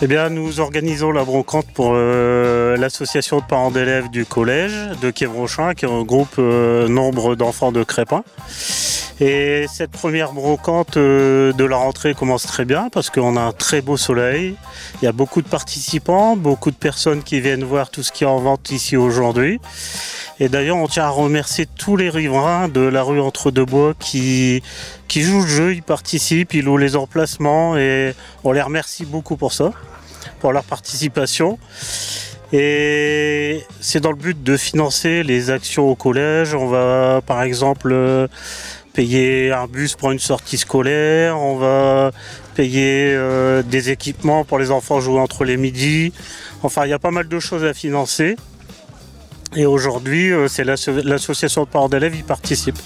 Eh bien, nous organisons la brocante pour l'association de parents d'élèves du collège de Quiévrochin, qui regroupe nombre d'enfants de Crespin. Et cette première brocante de la rentrée commence très bien parce qu'on a un très beau soleil. Il y a beaucoup de participants, beaucoup de personnes qui viennent voir tout ce qui est en vente ici aujourd'hui. Et d'ailleurs, on tient à remercier tous les riverains de la rue Entre-deux-Bois qui jouent le jeu, ils participent, ils louent les emplacements et on les remercie beaucoup pour ça, pour leur participation. Et c'est dans le but de financer les actions au collège. On va par exemple payer un bus pour une sortie scolaire, on va payer des équipements pour les enfants jouer entre les midis. Enfin, il y a pas mal de choses à financer. Et aujourd'hui, c'est l'association de parents d'élèves qui participe.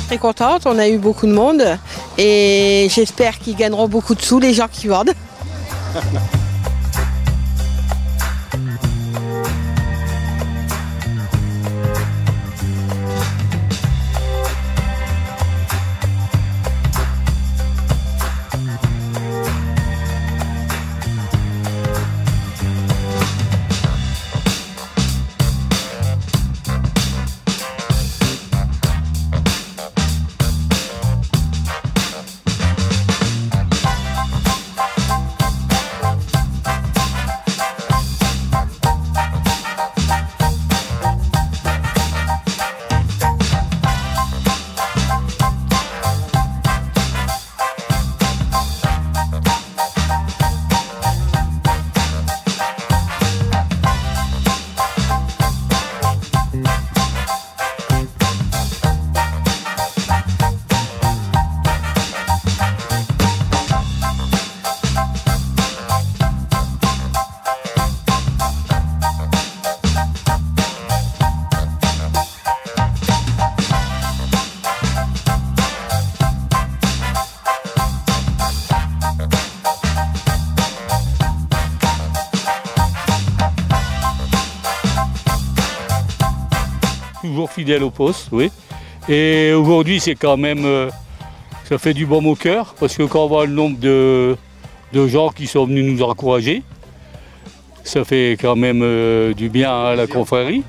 Très contente, on a eu beaucoup de monde et j'espère qu'ils gagneront beaucoup de sous les gens qui vendent. Toujours fidèle au poste, oui. Et aujourd'hui, c'est quand même, ça fait du baume au cœur, parce que quand on voit le nombre de gens qui sont venus nous encourager, ça fait quand même du bien à la confrérie.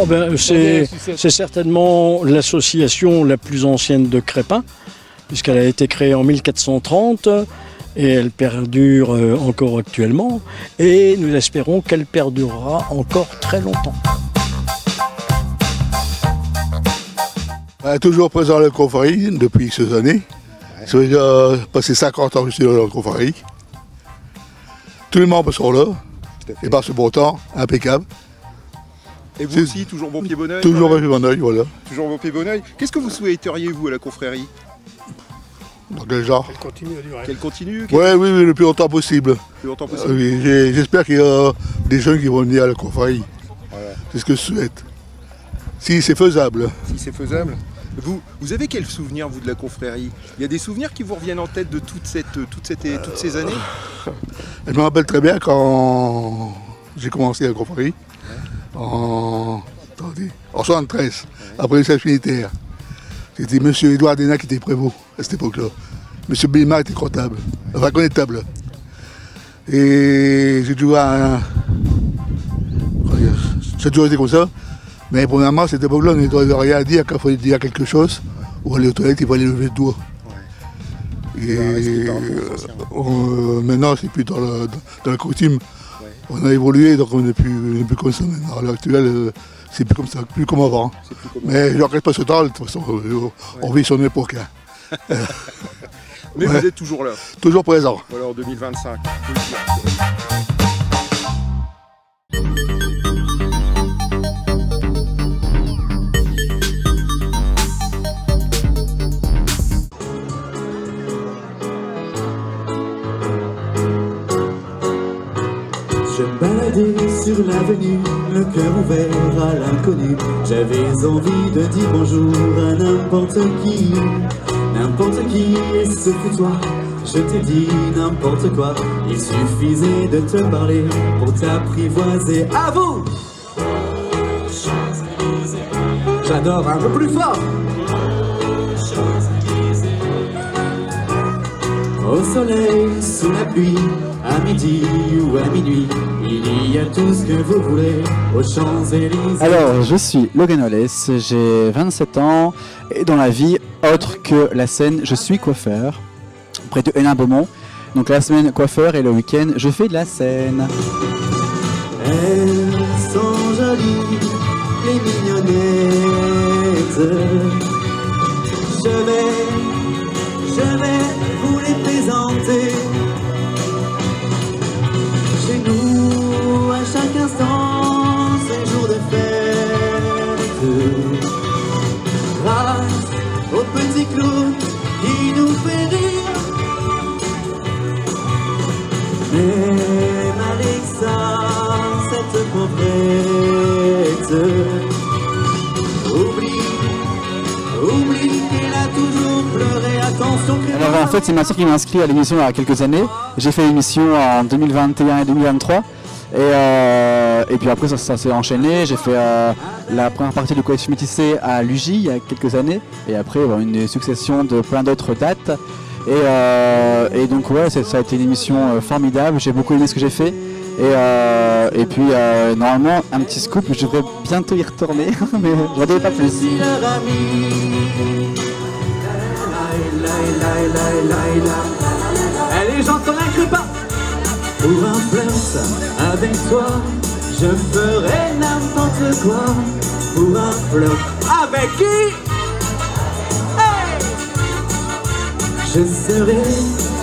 Oh ben, c'est certainement l'association la plus ancienne de Crespin, puisqu'elle a été créée en 1430 et elle perdure encore actuellement. Et nous espérons qu'elle perdurera encore très longtemps. Toujours présent à la confrérie depuis ces années. Ça fait déjà passé 50 ans que je suis dans la confrérie. Tous les membres sont là, et par ce beau temps, impeccable. Et vous aussi, toujours bon pied bon oeil? Toujours bon pied bon oeil, voilà. Toujours bon pied bon oeil. Qu'est-ce que vous souhaiteriez, vous, à la confrérie? Dans quel genre? Elle continue à durer. Qu'elle continue? Oui, le plus longtemps possible. Le plus longtemps possible. Oui, j'espère qu'il y a des jeunes qui vont venir à la confrérie. Voilà. C'est ce que je souhaite. Si c'est faisable. Si c'est faisable. Vous avez quel souvenir, vous, de la confrérie? Il y a des souvenirs qui vous reviennent en tête de toutes ces années? Je me rappelle très bien quand j'ai commencé la confrérie. En 73, après le service militaire. C'était M. Édouard Dena qui était prévôt à cette époque-là. M. Bima était comptable, enfin connétable. Et j'ai toujours été comme ça. Mais premièrement, à cette époque-là, on n'avait rien à dire quand il fallait dire quelque chose. Ou aller aux toilettes, il fallait lever le doigt. Ouais. Et maintenant, c'est plus dans la coutume. Ouais. On a évolué, donc on n'est plus comme ça maintenant. À l'heure actuelle, c'est plus comme ça, plus comme avant. Mais je ne regrette pas ce temps, de toute façon, on vit son époque. Hein. Mais vous êtes toujours là. Toujours présent. Voilà, en 2025. baladais sur l'avenue, le cœur ouvert à l'inconnu. J'avais envie de dire bonjour à n'importe qui, et ce fut toi. Je t'ai dit n'importe quoi, il suffisait de te parler pour t'apprivoiser. À vous! J'adore, un peu plus fort! Au soleil, sous la pluie, à midi ou à minuit, il y a tout ce que vous voulez aux Champs-Élysées. Alors, je suis Logan Wallace, j'ai 27 ans, et dans la vie, autre que la scène, je suis coiffeur, près de Hénin-Beaumont. Donc la semaine coiffeur et le week-end, je fais de la scène. Elles sont jolies, les mignonnettes. Je vais vous les présenter. Chez nous, à chaque instant, c'est jour de fête. Grâce au petit clown qui nous fait rire. Même Alexa, cette pauvrette, oublie qu'elle a toujours pleuré. Attention. Alors en fait c'est ma soeur qui m'a inscrit à l'émission il y a quelques années. J'ai fait l'émission en 2021 et 2023. Et puis après ça s'est enchaîné. J'ai fait la première partie du Collège Métissé à Lugy il y a quelques années. Et après une succession de plein d'autres dates. Et donc ouais, ça a été une émission formidable, j'ai beaucoup aimé ce que j'ai fait. Et puis normalement un petit scoop, je devrais bientôt y retourner, mais je n'en dirai pas plus. Allez, j'entends un pas. Pour un flirt avec toi, je ferai n'importe quoi. Pour un flirt avec qui? Je serai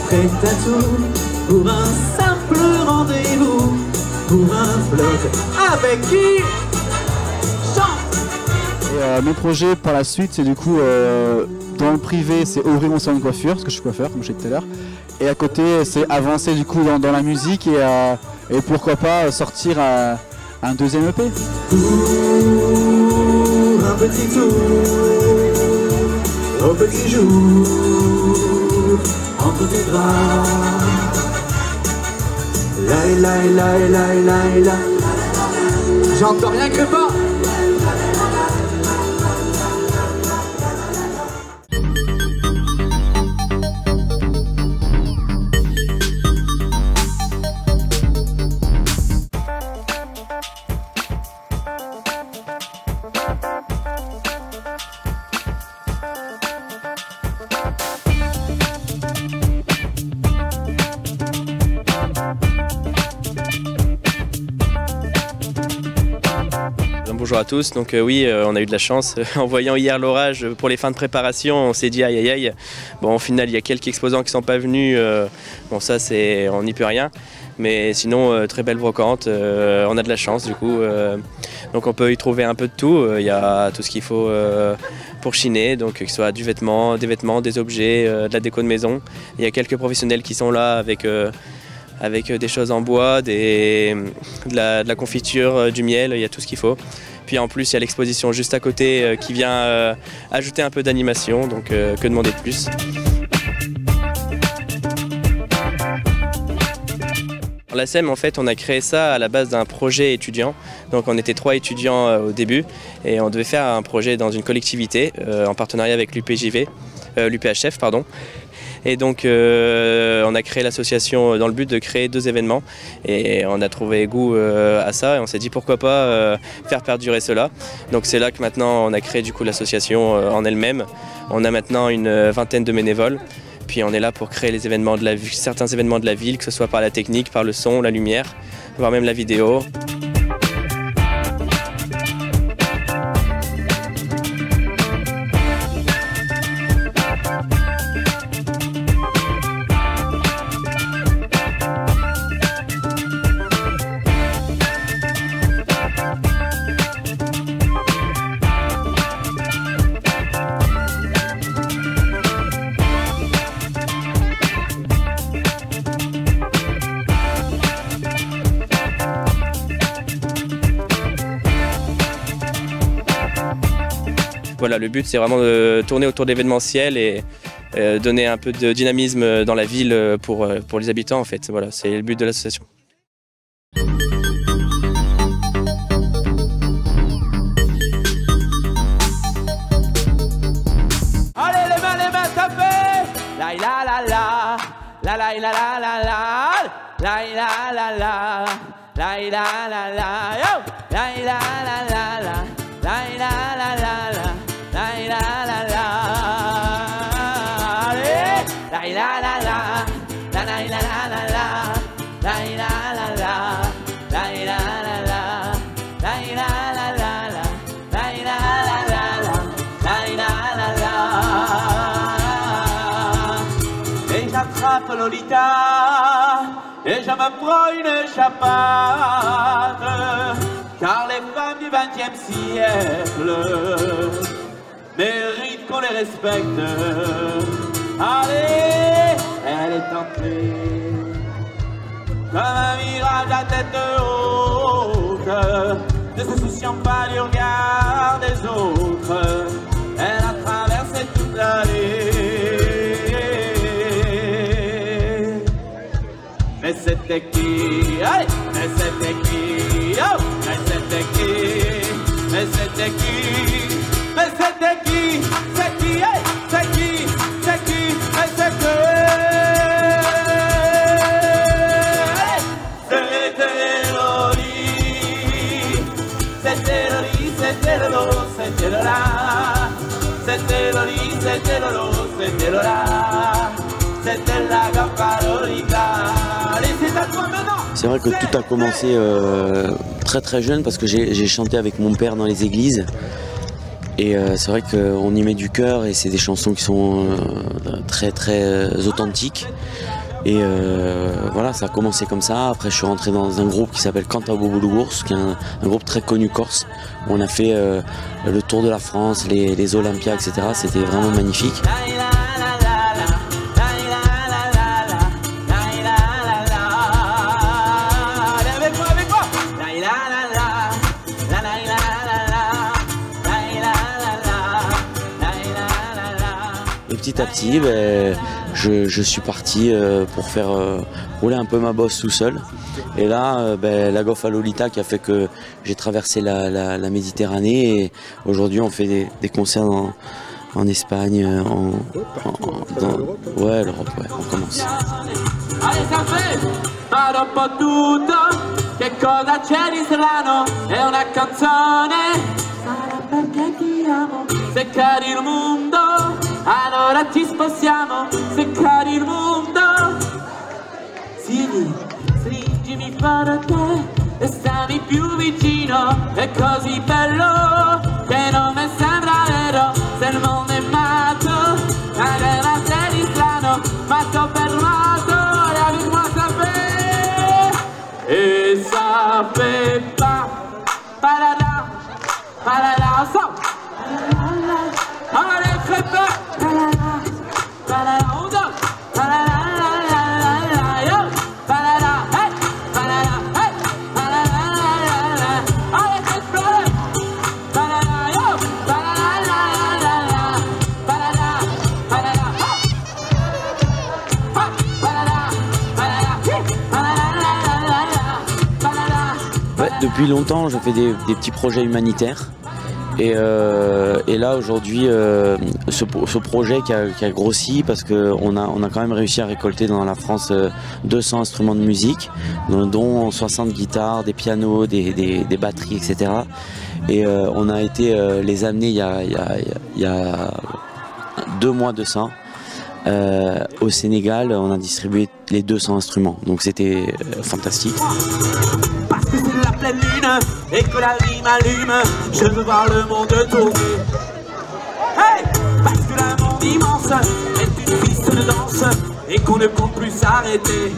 prête à tout pour un simple rendez-vous, pour un flirt avec qui? Et mes projets par la suite, c'est du coup dans le privé, c'est ouvrir mon salon de coiffure, parce que je suis coiffeur comme je disais tout à l'heure. Et à côté, c'est avancer du coup dans la musique et pourquoi pas sortir un deuxième EP. Pour un petit tour, au petit jour, entre tes bras. La. J'entends rien que pas. Bonjour à tous, donc oui on a eu de la chance, en voyant hier l'orage pour les fins de préparation on s'est dit aïe aïe aïe, bon au final il y a quelques exposants qui ne sont pas venus, bon ça c'est, on n'y peut rien, mais sinon très belle brocante, on a de la chance du coup, donc on peut y trouver un peu de tout, il y a tout ce qu'il faut pour chiner, donc que ce soit des vêtements, des objets, de la déco de maison, il y a quelques professionnels qui sont là avec des choses en bois, de la confiture, du miel, il y a tout ce qu'il faut. Puis en plus il y a l'exposition juste à côté qui vient ajouter un peu d'animation, donc que demander de plus. La SEM, en fait, on a créé ça à la base d'un projet étudiant. Donc on était 3 étudiants au début et on devait faire un projet dans une collectivité en partenariat avec l'UPHF, pardon. Et donc on a créé l'association dans le but de créer 2 événements et on a trouvé goût à ça et on s'est dit pourquoi pas faire perdurer cela. Donc c'est là que maintenant on a créé du coup l'association en elle-même. On a maintenant une 20aine de bénévoles. Puis on est là pour créer les événements certains événements de la ville, que ce soit par la technique, par le son, la lumière, voire même la vidéo. voilà, le but c'est vraiment de tourner autour de l'événementiel et donner un peu de dynamisme dans la ville pour les habitants en fait. Voilà, c'est le but de l'association. Allez les mains tapées. La la la la. La la la la la la. La la la la. La la la la. Yo. La la la la la. La la la la la. La la la la. Allez. La la la la. La la la la la. La la la la. La la la la. La la la la. La la la la. La la la la. Et j'attrape Lolita et je me prends une échappade, car les femmes du XXe siècle méritent qu'on les respecte. Allez, elle est entrée comme un mirage à tête haute, ne se souciant pas du regard des autres. Elle a traversé toute l'allée. Mais c'était qui? Allez! Mais c'était qui? Oh! Mais c'était qui? Mais c'était qui? Mais c'était qui? C'est qui? Hey! C'est qui? C'est qui? Mais c'est que... C'était Loli. C'était Loli, c'était Lolo, c'était Lola. C'était Loli, c'était Lolo, c'était Lola. C'était la Gaffa Lolita. C'est vrai que tout a commencé très très jeune parce que j'ai chanté avec mon père dans les églises et c'est vrai qu'on y met du cœur et c'est des chansons qui sont très très authentiques et voilà, ça a commencé comme ça. Après je suis rentré dans un groupe qui s'appelle Cantabobulugours, qui est un groupe très connu corse. On a fait le tour de la France, les Olympias, etc. C'était vraiment magnifique. Petit à petit, je suis parti pour faire rouler un peu ma bosse tout seul. Et là, la Gaffa Lolita qui a fait que j'ai traversé la Méditerranée. Et aujourd'hui, on fait des concerts en Espagne, ouais, l'Europe, ouais, on commence. Allez, ça fait! Ma dopo tutto, che cosa c'è di strano? È una canzone, sarà perché ti amo. Se cari il mondo, allora ci spostiamo. Se cari il mondo, sì, stringimi forte e stammi più vicino. È così bello che non mi sembra vero. Se il mondo è matto, allora sei di strano, matto per matto. Et ça fait pas, palala, palala, ça. Allez, crêpe, palala, palala, on danse, palala, la la la la, yo, palala, hey, palala, hey, palala, la la la, allez, crêpe, palala, yo, palala, la la la, palala, palala, ha, palala, palala, palala. Ouais, depuis longtemps, je fais des petits projets humanitaires. Et là, aujourd'hui, ce projet qui a grossi parce qu'on a quand même réussi à récolter dans la France 200 instruments de musique, dont 60 guitares, des pianos, des batteries, etc. Et on a été les amener il y a 2 mois de ça. Au Sénégal, on a distribué les 200 instruments, donc c'était fantastique. Parce que c'est la pleine lune et que la vie m'allume, je veux voir le monde tourner. Hey! Parce que la monde immense est une piste de danse et qu'on ne compte plus s'arrêter.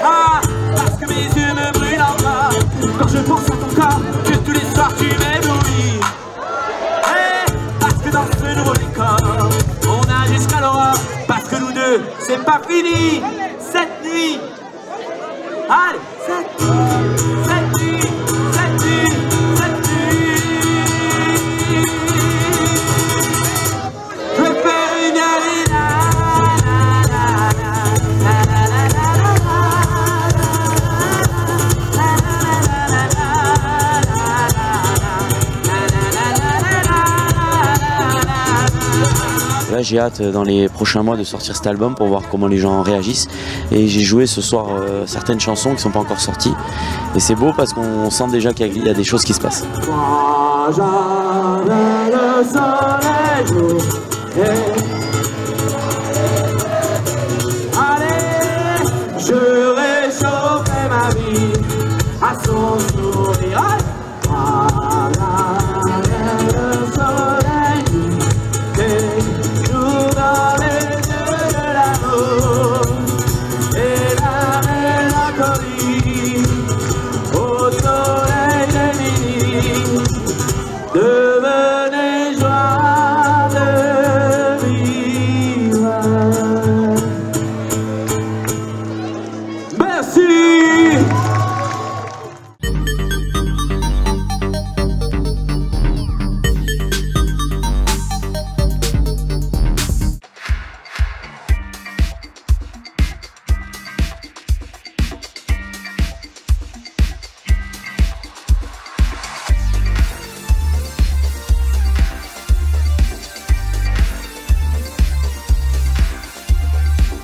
Ah! Parce que mes yeux me brûlent encore quand je pense à ton corps, que tous les soirs tu m'éblouis. Hey! Parce que dans ce nouveau décor, on a jusqu'à l'aurore. Parce que nous deux, c'est pas fini cette nuit. Allez, cette nuit, cette nuit, cette nuit, cette nuit. là j'ai hâte dans les prochains mois de sortir cet album pour voir comment les gens réagissent. Et j'ai joué ce soir certaines chansons qui ne sont pas encore sorties. Et c'est beau parce qu'on sent déjà qu'il y a des choses qui se passent. Moi j'avais le soleil allez, je réchauffais ma vie à son sourire. Moi j'avais le soleil et nous dans les yeux de l'amour et la mélancolie au soleil de minuit. Devenez joie de vivre. Merci.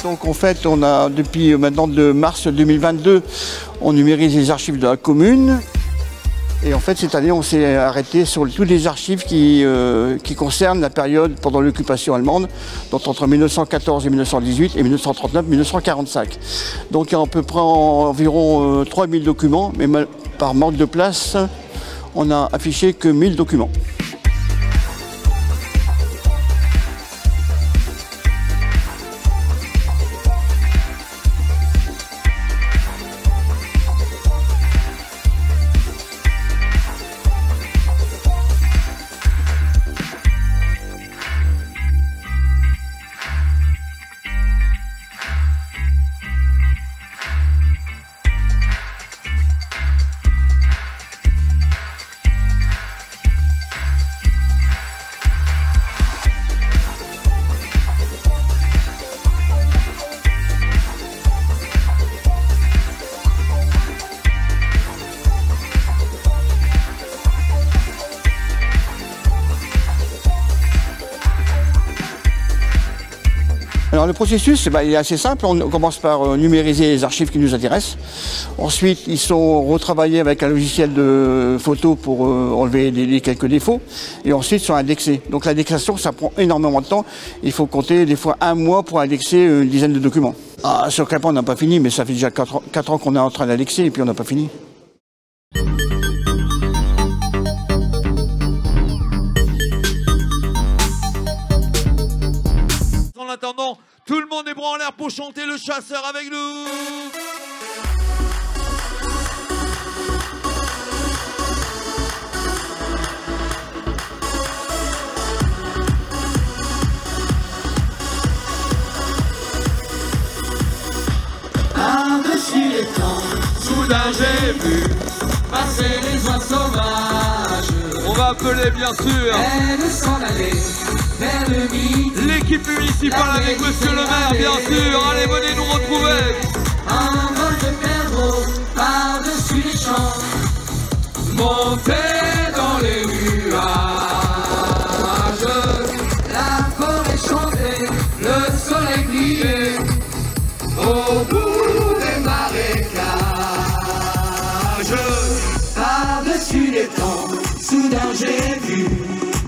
Donc en fait, on a depuis maintenant de mars 2022, on numérise les archives de la commune. Et en fait, cette année, on s'est arrêté sur toutes les archives qui concernent la période pendant l'occupation allemande, donc entre 1914 et 1918 et 1939-1945. Donc il y a à peu près environ 3000 documents, mais par manque de place, on n'a affiché que 1000 documents. Alors le processus il est assez simple, on commence par numériser les archives qui nous intéressent. Ensuite, ils sont retravaillés avec un logiciel de photo pour enlever les quelques défauts. Et ensuite, ils sont indexés. Donc l'indexation, ça prend énormément de temps. Il faut compter des fois 1 mois pour indexer une dizaine de documents. Ah, sur Crépin, on n'a pas fini, mais ça fait déjà 4 ans qu'on est en train d'indexer et puis on n'a pas fini. En attendant, tout le monde est bras en l'air pour chanter Le Chasseur avec nous. Par-dessus les temps, soudain j'ai vu passer les oies sauvages. On va appeler bien sûr Elles s'en allaient vers le midi. l'équipe municipale avec monsieur le maire bien sûr. Allez, venez nous retrouver. Un vol de perdreaux par-dessus les champs, montait dans les nuages. La forêt chantait, le soleil brillait au bout des marécages. Par-dessus les temps, soudain j'ai vu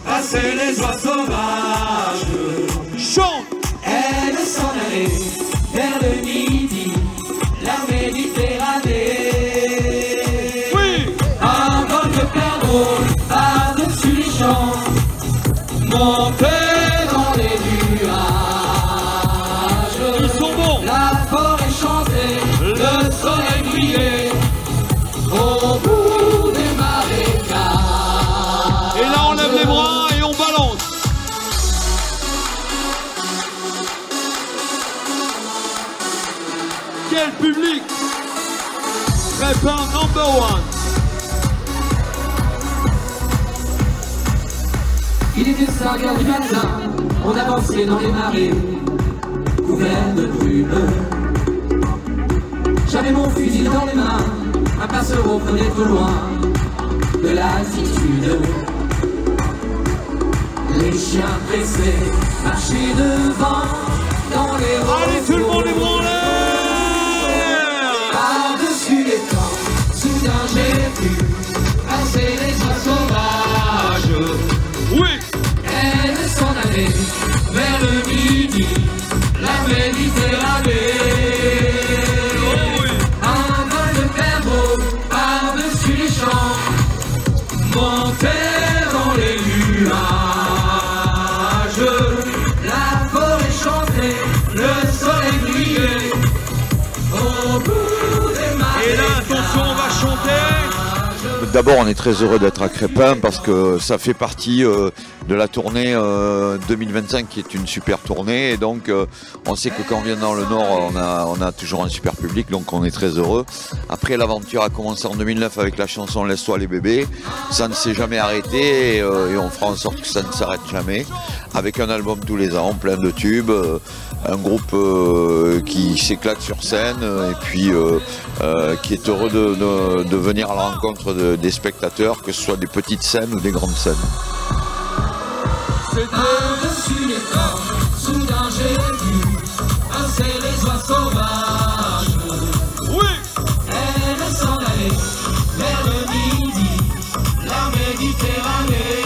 passer les oies sauvages. Chante. Elles s'en allaient vers le midi, la Méditerranée. Oui. Un vol de perdreaux par-dessus les champs, montait dans les nuages. Ils sont bons. La forêt chantait, le soleil brillait au bout des marécages. Et là on lève les bras et on balance. Quel public. Crépin #1. Il était 5 heures du matin, on avançait dans les marées, couverts de brume. J'avais mon fusil dans les mains, un passereau fenêtre loin de l'altitude. Les chiens pressés marchaient devant dans les routes. Allez, tout le monde est branlé. Par-dessus les temps, soudain j'ai vu passer les oies sauvages. Oui. Elles s'en allaient vers le midi, la Méditerranée. Oh oui. Un vol de perdreaux par-dessus les champs montait dans les nuages. La forêt chantait, le soleil brillait au bout des marais. Et là, attention, on va chanter. D'abord, on est très heureux d'être à Crespin parce que ça fait partie de la tournée 2025 qui est une super tournée. Et donc, on sait que quand on vient dans le Nord, on a toujours un super public, donc on est très heureux. Après, l'aventure a commencé en 2009 avec la chanson Laisse-toi les bébés. Ça ne s'est jamais arrêté et on fera en sorte que ça ne s'arrête jamais. Avec un album tous les ans, plein de tubes, un groupe qui s'éclate sur scène et puis qui est heureux de venir à la rencontre des spectateurs, que ce soit des petites scènes ou des grandes scènes. Par-dessus les temps, soudain j'ai vu passer les oies sauvages. Oui. Elles s'en allaient vers le midi, la Méditerranée.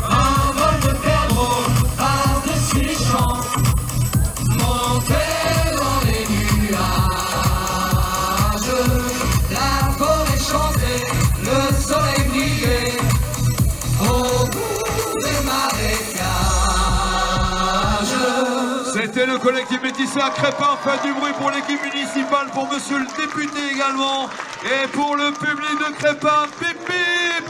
Un vol de perdreaux par-dessus les champs montait dans les nuages. La forêt chantait, le soleil brillait au bout des marécages. C'était le collectif métissé à Crespin. Faites du bruit pour l'équipe municipale, pour monsieur le député également, et pour le public de Crespin. Pip pip.